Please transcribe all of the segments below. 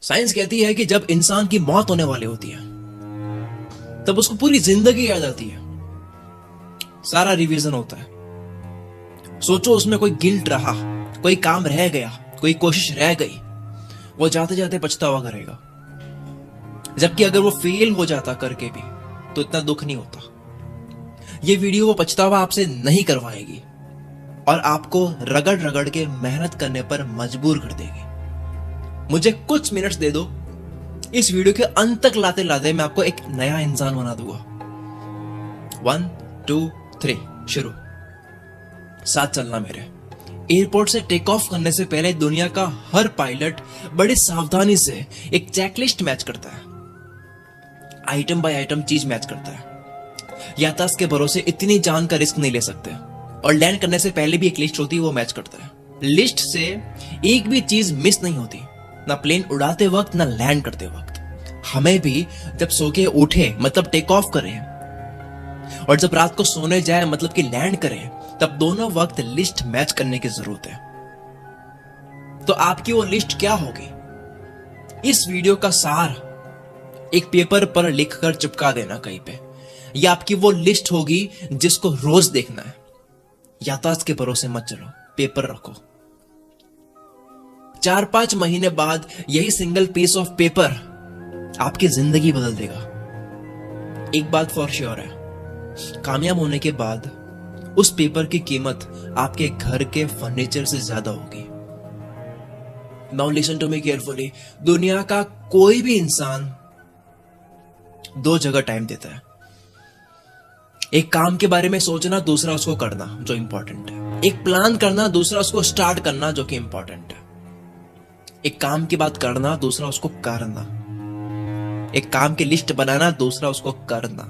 Science कहती है कि जब इंसान की मौत होने वाली होती है तब उसको पूरी जिंदगी याद आती है, सारा रिवीजन होता है। सोचो उसमें कोई गिल्ट रहा, कोई काम रह गया, कोई कोशिश रह गई, वो जाते जाते पछतावा करेगा। जबकि अगर वो फेल हो जाता करके भी तो इतना दुख नहीं होता। ये वीडियो वो पछतावा आपसे नहीं करवाएगी और आपको रगड़ रगड़ के मेहनत करने पर मजबूर कर देगी। मुझे कुछ मिनट्स दे दो, इस वीडियो के अंत तक लाते लाते मैं आपको एक नया इंसान बना दूंगा। 1 2 3 शुरू। साथ चलना मेरे। एयरपोर्ट से टेक ऑफ करने से पहले दुनिया का हर पायलट बड़ी सावधानी से एक चेकलिस्ट मैच करता है, आइटम बाय आइटम चीज मैच करता है। यातायात के भरोसे इतनी जान का रिस्क नहीं ले सकते और लैंड करने से पहले भी एक लिस्ट होती है, वो मैच करता है। लिस्ट से एक भी चीज मिस नहीं होती, ना प्लेन उड़ाते वक्त ना लैंड करते वक्त। हमें भी जब सो के उठे मतलब टेक ऑफ करें और जब रात को सोने जाए मतलब कि लैंड करें, तब दोनों वक्त लिस्ट मैच करने की जरूरत है। तो आपकी वो लिस्ट क्या होगी? इस वीडियो का सार एक पेपर पर लिखकर चिपका देना कहीं पे। यह आपकी वो लिस्ट होगी जिसको रोज देखना है। यातायात के भरोसे मत चलो, पेपर रखो। 4-5 महीने बाद यही सिंगल पीस ऑफ पेपर आपकी जिंदगी बदल देगा। एक बात फॉर श्योर है, कामयाब होने के बाद उस पेपर की कीमत आपके घर के फर्नीचर से ज्यादा होगी। Now listen to me carefully. दुनिया का कोई भी इंसान 2 जगह टाइम देता है। एक काम के बारे में सोचना, दूसरा उसको करना जो इंपॉर्टेंट है। एक प्लान करना, दूसरा उसको स्टार्ट करना जो कि इंपॉर्टेंट है। एक काम की बात करना, दूसरा उसको करना। एक काम की लिस्ट बनाना, दूसरा उसको करना।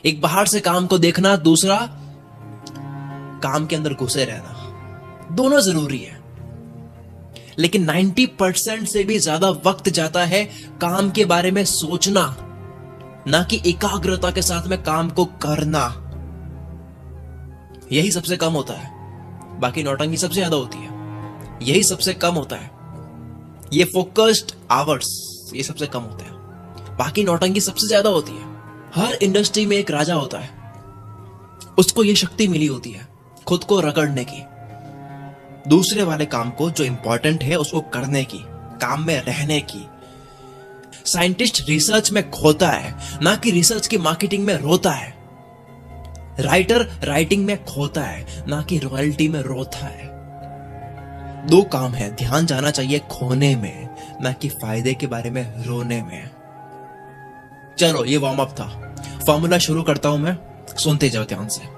एक बाहर से काम को देखना, दूसरा काम के अंदर घुसे रहना। दोनों जरूरी है, लेकिन 90% से भी ज्यादा वक्त जाता है काम के बारे में सोचना, ना कि एकाग्रता के साथ में काम को करना। यही सबसे कम होता है। बाकी नौटंकी सबसे ज्यादा होती है। यही सबसे कम होता है। ये फोकस्ड आवर्स ये सबसे कम होते हैं। बाकी नौटंकी सबसे ज्यादा होती है। हर इंडस्ट्री में एक राजा होता है, उसको ये शक्ति मिली होती है खुद को रगड़ने की, दूसरे वाले काम को जो इंपॉर्टेंट है उसको करने की, काम में रहने की। साइंटिस्ट रिसर्च में खोता है, ना कि रिसर्च की मार्केटिंग में रोता है। राइटर राइटिंग में खोता है, ना कि रॉयल्टी में रोता है। 2 काम है, ध्यान जाना चाहिए खोने में, ना कि फायदे के बारे में रोने में। चलो ये वार्म अप था, फॉर्मूला शुरू करता हूं मैं, सुनते जाओ ध्यान से।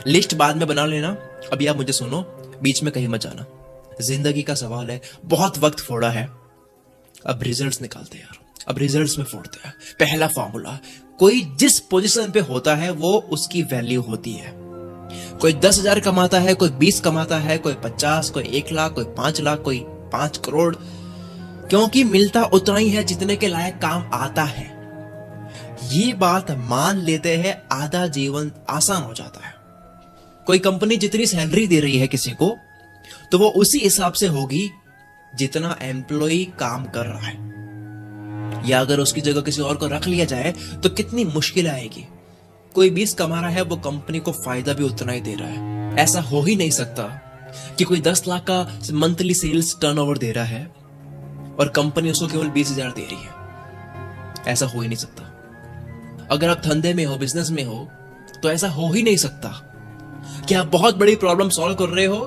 लिस्ट बाद में बना लेना, अभी आप मुझे सुनो, बीच में कहीं मत जाना। जिंदगी का सवाल है, बहुत वक्त फोड़ा है, अब रिजल्ट्स निकालते हैं यार। अब रिजल्ट्स में फोड़ते हैं। पहला फॉर्मूला, कोई जिस पोजीशन पे होता है वो उसकी वैल्यू होती है। कोई 10,000 कमाता है, कोई 20 कमाता है, कोई 50, कोई 1 लाख, कोई 5 लाख, कोई 5 करोड़, क्योंकि मिलता उतना ही है जितने के लायक काम आता है। ये बात मान लेते हैं, आधा जीवन आसान हो जाता है। कोई कंपनी जितनी सैलरी दे रही है किसी को, तो वो उसी हिसाब से होगी जितना एम्प्लॉय काम कर रहा है। या अगर उसकी जगह किसी और को रख लिया जाए तो कितनी मुश्किल आएगी। कोई 20 कमा रहा है, वो कंपनी को फायदा भी उतना ही दे रहा है। ऐसा हो ही नहीं सकता कि कोई 10 लाख का मंथली सेल्स टर्नओवर दे रहा है और कंपनी उसको केवल 20,000 दे रही है। ऐसा हो ही नहीं सकता। अगर आप धंधे में हो, बिजनेस में हो, तो ऐसा हो ही नहीं सकता कि आप बहुत बड़ी प्रॉब्लम सॉल्व कर रहे हो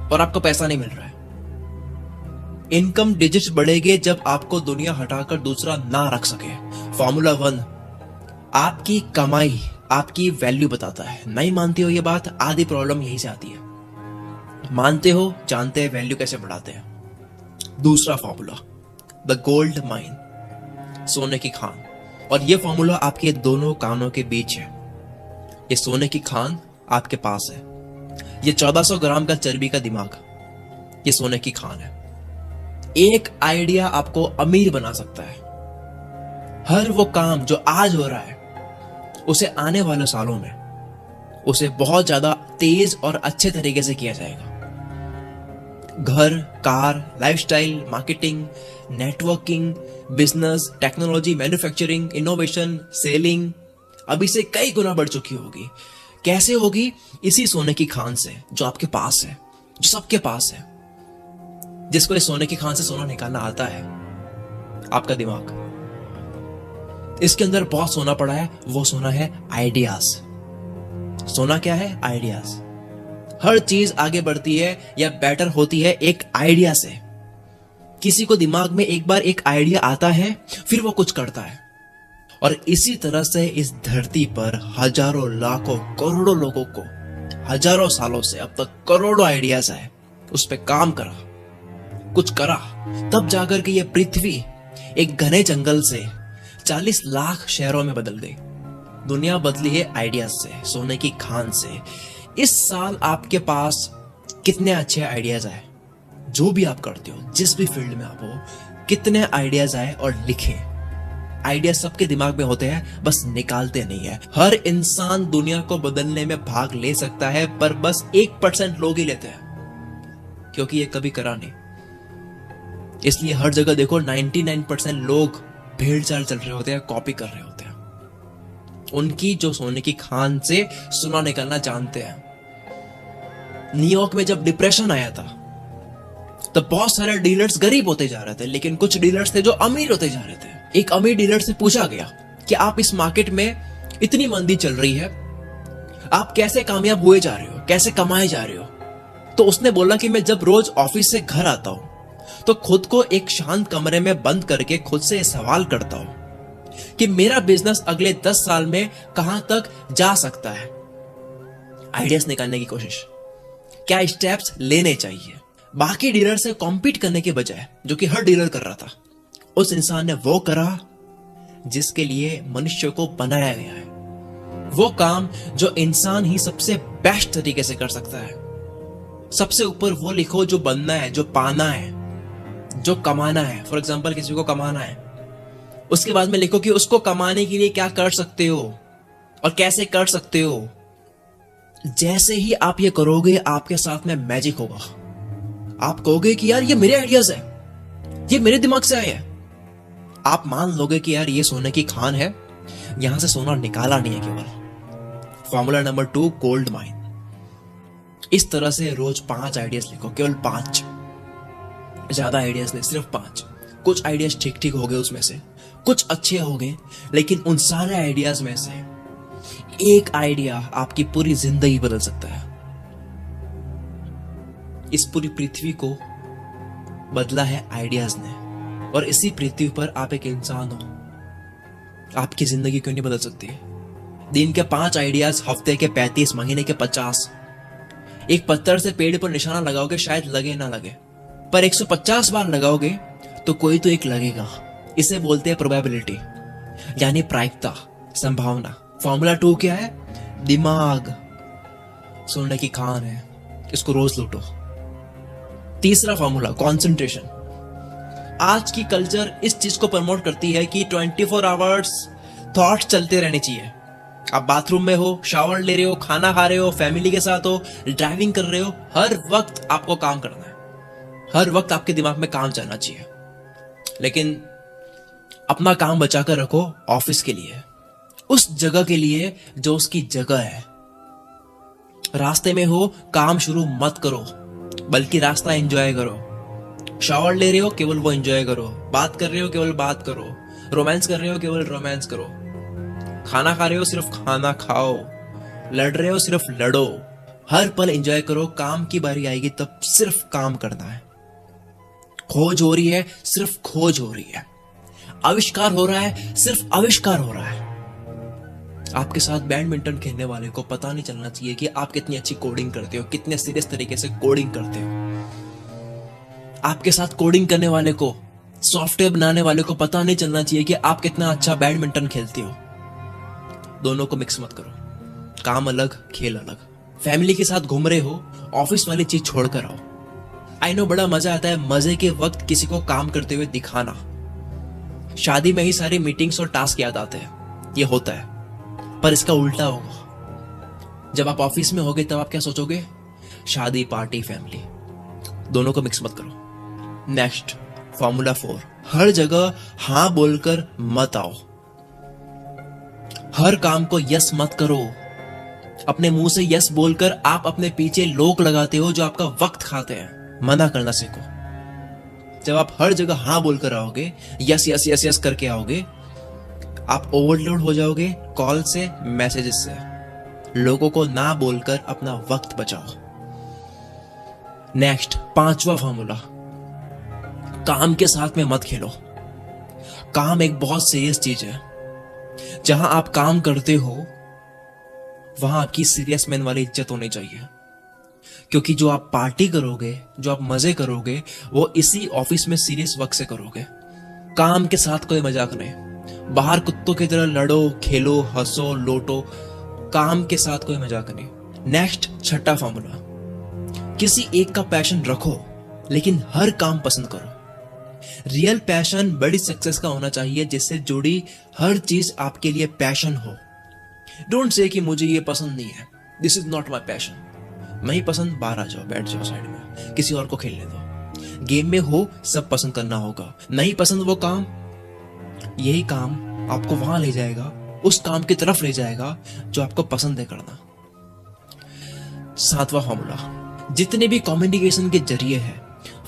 और आपको पैसा नहीं मिल रहा है। इनकम डिजिट्स बढ़ेंगे जब आपको दुनिया हटाकर दूसरा ना रख सके। फॉर्मूला 1, आपकी कमाई आपकी वैल्यू बताता है। नहीं मानते हो ये बात? आधी प्रॉब्लम यही से आती है। मानते हो, जानते हैं वैल्यू कैसे बढ़ाते हैं। दूसरा फॉर्मूला, द गोल्ड माइन, सोने की खान। और ये फॉर्मूला आपके दोनों कानों के बीच है। ये सोने की खान आपके पास है। ये 1400 ग्राम का चर्बी का दिमाग, ये सोने की खान है। एक आइडिया आपको अमीर बना सकता है। हर वो काम जो आज हो रहा है, उसे आने वाले सालों में उसे बहुत ज्यादा तेज और अच्छे तरीके से किया जाएगा। घर, car, lifestyle, marketing, networking, business, technology, manufacturing, innovation, selling अभी से कई गुना बढ़ चुकी होगी। कैसे होगी? इसी सोने की खान से जो आपके पास है, जो सबके पास है। जिसको इस सोने की खान से सोना निकालना आता है, आपका दिमाग। इसके अंदर बहुत सोना पड़ा है, वो सोना है आइडियाज। सोना क्या है? आइडियाज। हर चीज आगे बढ़ती है या बेटर होती है एक आइडिया से। किसी को दिमाग में एक बार एक आइडिया आता है, फिर वो कुछ करता है। और इसी तरह से इस धरती पर हजारों, लाखों, करोड़ों लोगों को हजारों सालों से अब तक करोड़ों आइडियाज आए, उस पर काम करा, कुछ करा, तब जाकर के ये पृथ्वी एक घने जंगल से 40 लाख शहरों में बदल गई। दुनिया बदली है आइडियाज से, सोने की खान से। इस साल आपके पास कितने अच्छे आइडियाज आए? जो भी आप करते हो, जिस भी फील्ड में आप हो, कितने आइडियाज आए और लिखे। आइडिया सबके दिमाग में होते हैं, बस निकालते नहीं है। हर इंसान दुनिया को बदलने में भाग ले सकता है, पर बस 1% लोग ही लेते हैं, क्योंकि ये कभी करा नहीं। इसलिए हर जगह देखो 99% लोग भेड़ चाल चल रहे होते हैं, कॉपी कर रहे होते हैं। उनकी जो सोने की खान से सोना निकालना जानते हैं। न्यूयॉर्क में जब डिप्रेशन आया था, तब बहुत सारे डीलर्स गरीब होते जा रहे थे, लेकिन कुछ डीलर्स थे जो अमीर होते जा रहे थे। एक अमीर डीलर से पूछा गया कि आप इस मार्केट में इतनी मंदी चल रही है, आप कैसे कामयाब हुए जा रहे हो, कैसे कमाए जा रहे हो? तो उसने बोला कि मैं जब रोज ऑफिस से घर आता हूं तो खुद को एक शांत कमरे में बंद करके खुद से सवाल करता हूं कि मेरा बिजनेस अगले 10 साल में कहां तक जा सकता है। आइडियाज निकालने की कोशिश, क्या स्टेप्स लेने चाहिए। बाकी डीलर से कॉम्पीट करने के बजाय, जो कि हर डीलर कर रहा था, उस इंसान ने वो करा जिसके लिए मनुष्य को बनाया गया है। वो काम जो इंसान ही सबसे बेस्ट तरीके से कर सकता है। सबसे ऊपर वो लिखो जो बनना है, जो पाना है, जो कमाना है। फॉर एग्जाम्पल, किसी को कमाना है, उसके बाद में लिखो कि उसको कमाने के लिए क्या कर सकते हो और कैसे कर सकते हो। जैसे ही आप ये करोगे, आपके साथ में मैजिक होगा। आप कहोगे कि यार ये मेरे आइडियाज है, ये मेरे दिमाग से आए हैं। आप मान लोगे कि यार ये सोने की खान है, यहां से सोना निकाला नहीं है केवल। Formula number 2, gold mine. इस तरह से रोज 5 आइडियाज लिखो, केवल 5, ज्यादा आइडियाज नहीं, सिर्फ 5। कुछ आइडियाज ठीक ठीक हो गए, उसमें से कुछ अच्छे हो गए, लेकिन उन सारे आइडियाज में से एक आइडिया आपकी पूरी जिंदगी बदल सकता है। इस पूरी पृथ्वी को बदला है आइडियाज ने, और इसी पृथ्वी पर आप एक इंसान हो। आपकी जिंदगी क्यों नहीं बदल सकती है? दिन के 5 आइडियाज, हफ्ते के 35, महीने के 50। एक पत्थर से पेड़ पर निशाना लगाओगे, शायद लगे ना लगे, पर 150 बार लगाओगे तो कोई तो एक लगेगा। इसे बोलते हैं प्रोबेबिलिटी, यानी प्रायिकता, संभावना। फॉर्मूला 2 क्या है? दिमाग सोने की खान है, इसको रोज लूटो। तीसरा फॉर्मूला, कंसंट्रेशन। आज की कल्चर इस चीज को प्रमोट करती है कि 24 आवर्स थॉट्स चलते रहने चाहिए। आप बाथरूम में हो, शावर ले रहे हो, खाना खा रहे हो, फैमिली के साथ हो, ड्राइविंग कर रहे हो, हर वक्त आपको काम करना है, हर वक्त आपके दिमाग में काम चलना चाहिए। लेकिन अपना काम बचाकर रखो ऑफिस के लिए, उस जगह के लिए जो उसकी जगह है। रास्ते में हो, काम शुरू मत करो, बल्कि रास्ता एंजॉय करो। शावर ले रहे हो, केवल वो एंजॉय करो। बात कर रहे हो, केवल बात करो। रोमांस कर रहे हो, केवल रोमांस करो। खाना खा रहे हो, सिर्फ खाना खाओ। लड़ रहे हो, सिर्फ लड़ो। हर पल एंजॉय करो। काम की बारी आएगी तब सिर्फ काम करना है। खोज हो रही है, सिर्फ खोज हो रही है। आविष्कार हो रहा है, सिर्फ आविष्कार हो रहा है। आपके साथ बैडमिंटन खेलने वाले को पता नहीं चलना चाहिए कि आप कितनी अच्छी कोडिंग करते हो, कितने सीरियस तरीके से कोडिंग करते हो। आपके साथ कोडिंग करने वाले को, सॉफ्टवेयर बनाने वाले को पता नहीं चलना चाहिए कि आप कितना अच्छा बैडमिंटन खेलते हो। दोनों को मिक्स मत करो। काम अलग, खेल अलग। फैमिली के साथ घूम रहे हो, ऑफिस वाली चीज छोड़कर आओ। आई नो बड़ा मजा आता है मजे के वक्त किसी को काम करते हुए दिखाना। शादी में ही सारी मीटिंग्स और टास्क याद आते हैं, ये होता है। पर इसका उल्टा होगा। जब आप ऑफिस में होगे तब आप क्या सोचोगे? शादी, पार्टी, फैमिली। दोनों को मिक्स मत करो। नेक्स्ट, फॉर्मूला 4, हर जगह हां बोलकर मत आओ। हर काम को यस मत करो। अपने मुंह से यस बोलकर आप अपने पीछे लोग लगाते हो जो आपका वक्त खाते हैं। मना करना सीखो। जब आप हर जगह हां बोलकर आओगे, यस यस यस यस करके आओगे, आप ओवरलोड हो जाओगे कॉल से, मैसेजेस से। लोगों को ना बोलकर अपना वक्त बचाओ। नेक्स्ट, 5वां फॉर्मूला, काम के साथ में मत खेलो। काम एक बहुत सीरियस चीज है। जहां आप काम करते हो वहां आपकी सीरियस मैन वाली इज्जत होनी चाहिए, क्योंकि जो आप पार्टी करोगे, जो आप मजे करोगे, वो इसी ऑफिस में सीरियस वर्क से करोगे। काम के साथ कोई मजाक नहीं। बाहर कुत्तों की तरह लड़ो, खेलो, हंसो, लोटो। काम के साथ कोई मजाक नहीं। नेक्स्ट, 6वां फॉर्मूला, किसी एक का पैशन रखो लेकिन हर काम पसंद करो। रियल पैशन बड़ी सक्सेस का होना चाहिए, जिससे जुड़ी हर चीज आपके लिए पैशन हो। डोंट से कि मुझे ये पसंद नहीं है, this is not my passion. नहीं पसंद, बाहर आ जाओ, बैठ जाओ साइड में, किसी और को खेलने दो। गेम में हो, सब पसंद करना होगा। नहीं पसंद वो काम, यही काम आपको वहां ले जाएगा, उस काम की तरफ ले जाएगा जो आपको पसंद है करना। 7वां फॉर्मूला, जितने भी कम्युनिकेशन के जरिए है,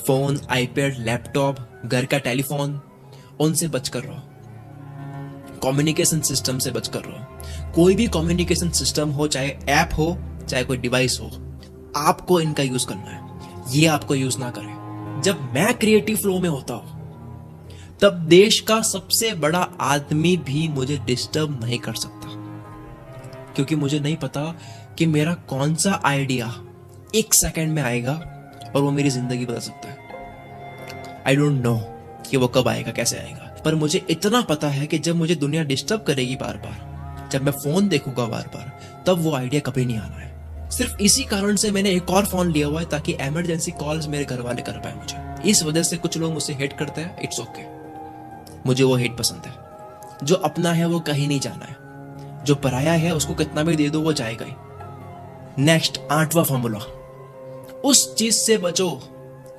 फोन, आईपैड, लैपटॉप, घर का टेलीफोन, उनसे बचकर रहो। कम्युनिकेशन सिस्टम से बचकर रहो। कोई भी कम्युनिकेशन सिस्टम हो, चाहे ऐप हो, चाहे कोई डिवाइस हो, आपको इनका यूज करना है। ये आपको यूज ना करें। जब मैं क्रिएटिव फ्लो में होता हूं, तब देश का सबसे बड़ा आदमी भी मुझे डिस्टर्ब नहीं कर सकता, क्योंकि मुझे नहीं पता कि मेरा कौन सा आइडिया 1 सेकंड में आएगा और वो मेरी जिंदगी बदल सकता है। आई डोंट नो कि वो कब आएगा, कैसे आएगा, पर मुझे इतना पता है कि जब मुझे दुनिया डिस्टर्ब करेगी बार बार, जब मैं फोन देखूंगा बार बार, तब वो आइडिया कभी नहीं आना है। सिर्फ इसी कारण से मैंने एक और फोन लिया हुआ है, ताकि इमरजेंसी कॉल्स मेरे घर वाले कर पाए मुझे। इस वजह से कुछ लोग मुझसे हेट करते हैं, इट्स ओके, मुझे वो हेट पसंद है। जो अपना है वो कहीं नहीं जाना है, जो पराया है उसको कितना भी दे दो वो जाएगा ही। नेक्स्ट, 8वां फॉर्मूला, उस चीज से बचो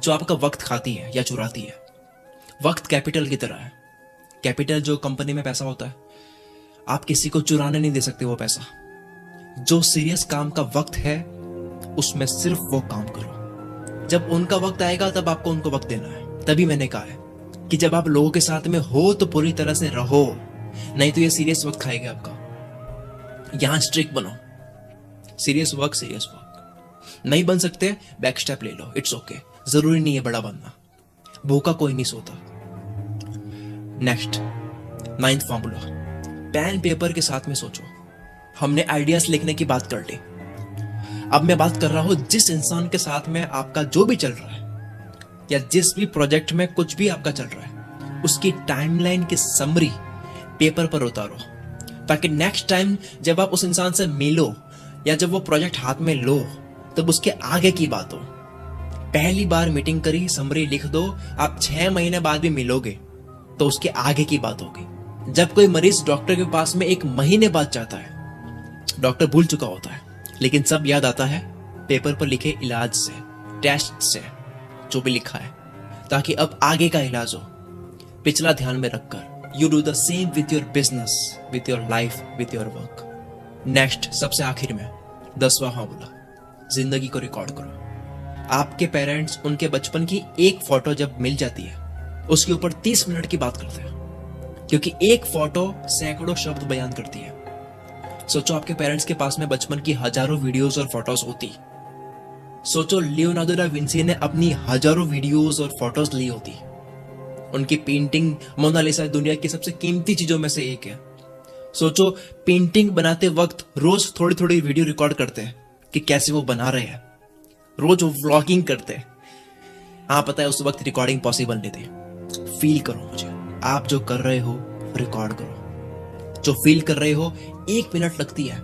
जो आपका वक्त खाती है या चुराती है। वक्त कैपिटल की तरह है। कैपिटल जो कंपनी में पैसा होता है, आप किसी को चुराने नहीं दे सकते वो पैसा। जो सीरियस काम का वक्त है, उसमें सिर्फ वो काम करो। जब उनका वक्त आएगा तब आपको उनको वक्त देना है। तभी मैंने कहा है कि जब आप लोगों के साथ में हो तो पूरी तरह से रहो, नहीं तो ये सीरियस वक्त खाएगा आपका। यहां स्ट्रिक्ट बनो, सीरियस वर्क। नहीं बन सकते, बैक स्टेप ले लो, इट्स ओके। जरूरी नहीं है बड़ा बनना, भूखा कोई नहीं सोता। नेक्स्ट, 9वां फॉर्मूला, पेन पेपर के साथ में सोचो। हमने आइडियाज लिखने की बात कर ली, अब मैं बात कर रहा हूं जिस इंसान के साथ में आपका जो भी चल रहा है, या जिस भी प्रोजेक्ट में कुछ भी आपका चल रहा है, उसकी टाइमलाइन की समरी पेपर पर उतारो, ताकि नेक्स्ट टाइम जब आप उस इंसान से मिलो या जब वो प्रोजेक्ट हाथ में लो, तब उसके आगे की बात हो। पहली बार मीटिंग करी, समरी लिख दो, आप 6 महीने बाद भी मिलोगे तो उसके आगे की बात होगी। जब कोई मरीज डॉक्टर के पास में 1 महीने बाद जाता है, डॉक्टर भूल चुका होता है, लेकिन सब याद आता है पेपर पर लिखे इलाज से, टेस्ट से, जो भी लिखा है, ताकि अब आगे का इलाज हो। पिछला ध्यान में रखकर you do the same with your business, with your life, with your work. Next, सबसे आखिर में 10वां फॉर्मूला, जिंदगी को रिकॉर्ड करो। आपके पेरेंट्स, उनके बचपन की एक फोटो जब मिल जाती है, उसके ऊपर 30 मिनट की बात करते हैं, क्योंकि एक फोटो सैकड़ों शब्द बयान करती है। सोचो आपके पेरेंट्स के पास में बचपन की हजारों वीडियोस और फोटोज होती। सोचो लियोनार्डो दा विंसी ने अपनी हजारों वीडियोस और फोटोज ली होती। उनकी पेंटिंग मोनालिसा दुनिया की सबसे कीमती चीजों में से एक है। सोचो पेंटिंग बनाते वक्त रोज थोड़ी थोड़ी वीडियो रिकॉर्ड करते हैं कि कैसे वो बना रहे हैं, रोज वो व्लॉगिंग करते हैं। हाँ पता है उस वक्त रिकॉर्डिंग पॉसिबल नहीं थी। फील करो मुझे, आप जो कर रहे हो रिकॉर्ड करो। जो फील कर रहे हो, 1 मिनट लगती है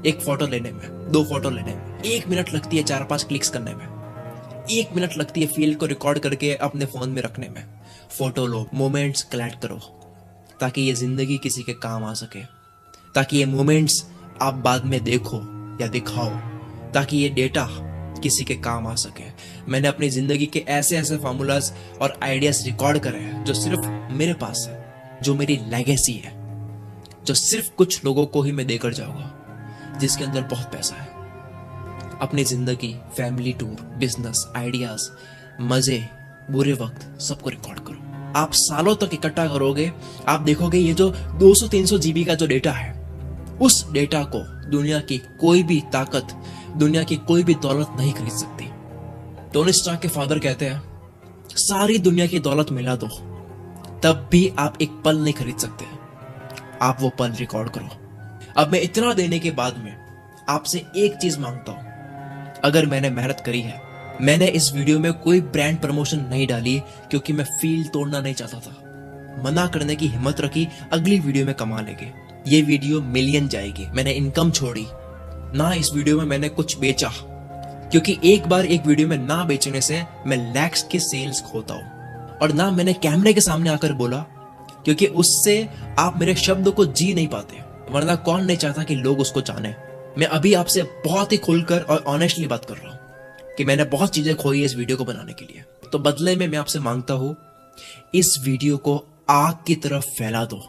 एक फोटो लेने में, 2 फोटो लेने में, 1 मिनट लगती है 4-5 क्लिक्स करने में, 1 मिनट लगती है फील को रिकॉर्ड करके अपने फोन में रखने में। फोटो लो, मोमेंट्स कलेक्ट करो, ताकि ये जिंदगी किसी के काम आ सके, ताकि ये मोमेंट्स आप बाद में देखो या दिखाओ, ताकि ये डेटा किसी के काम आ सके। मैंने अपनी जिंदगी के ऐसे ऐसे फॉर्मूलाज और आइडियाज रिकॉर्ड करे हैं जो सिर्फ मेरे पास है, जो मेरी लेगेसी है, जो सिर्फ कुछ लोगों को ही मैं देकर जाऊंगा, जिसके अंदर बहुत पैसा है। अपनी जिंदगी, फैमिली टूर, बिजनेस, आइडियाज, मजे, बुरे वक्त, सबको रिकॉर्ड करो। आप सालों तक इकट्ठा करोगे, आप देखोगे ये जो 200-300 जीबी का जो डेटा है, उस डेटा को दुनिया की कोई भी ताकत, दुनिया की कोई भी दौलत नहीं खरीद सकती। टोनी स्टार्क के फादर कहते हैं, सारी दुनिया की दौलत मिला दो, तब भी आप एक पल नहीं खरीद सकते। आप वो पल रिकॉर्ड करो। अब मैं इतना देने के बाद में आपसे एक चीज मांगता हूं। अगर मैंने मेहनत करी है, मैंने इस वीडियो में कोई ब्रांड प्रमोशन नहीं डाली क्योंकि मैं फील तोड़ना नहीं चाहता था। मना करने की हिम्मत रखी, अगली वीडियो में कमा लेंगे, ये वीडियो मिलियन जाएगी। मैंने इनकम छोड़ी ना, इस वीडियो में मैंने कुछ बेचा, क्योंकि एक बार एक वीडियो में ना बेचने से मैं लैक्स के सेल्स खोता हूं। और ना मैंने कैमरे के सामने आकर बोला, क्योंकि उससे आप मेरे शब्द को जी नहीं पाते, वरना कौन नहीं चाहता कि लोग उसको जाने। मैं अभी आपसे बहुत ही खुलकर और ऑनेस्टली बात कर रहा हूं कि मैंने बहुत चीजें खोई है इस वीडियो को बनाने के लिए। तो बदले में मैं आपसे मांगता हूं, इस वीडियो को आग की तरफ फैला दो,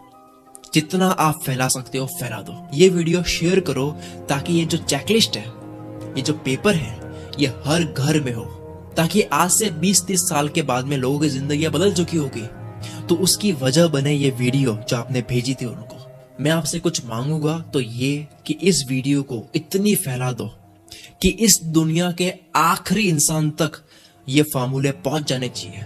जितना आप फैला सकते हो फैला दो। ये वीडियो शेयर करो ताकि ये जो चेकलिस्ट है, ये जो पेपर है, ये हर घर में हो, ताकि आज से 20-30 साल के बाद में लोगों की जिंदगी बदल चुकी होगी, तो उसकी वजह बने ये वीडियो जो आपने भेजी थी उनको। मैं आपसे कुछ मांगूंगा तो ये कि इस वीडियो को इतनी फैला दो कि इस दुनिया के आखिरी इंसान तक ये फार्मूले पहुंच जाने चाहिए।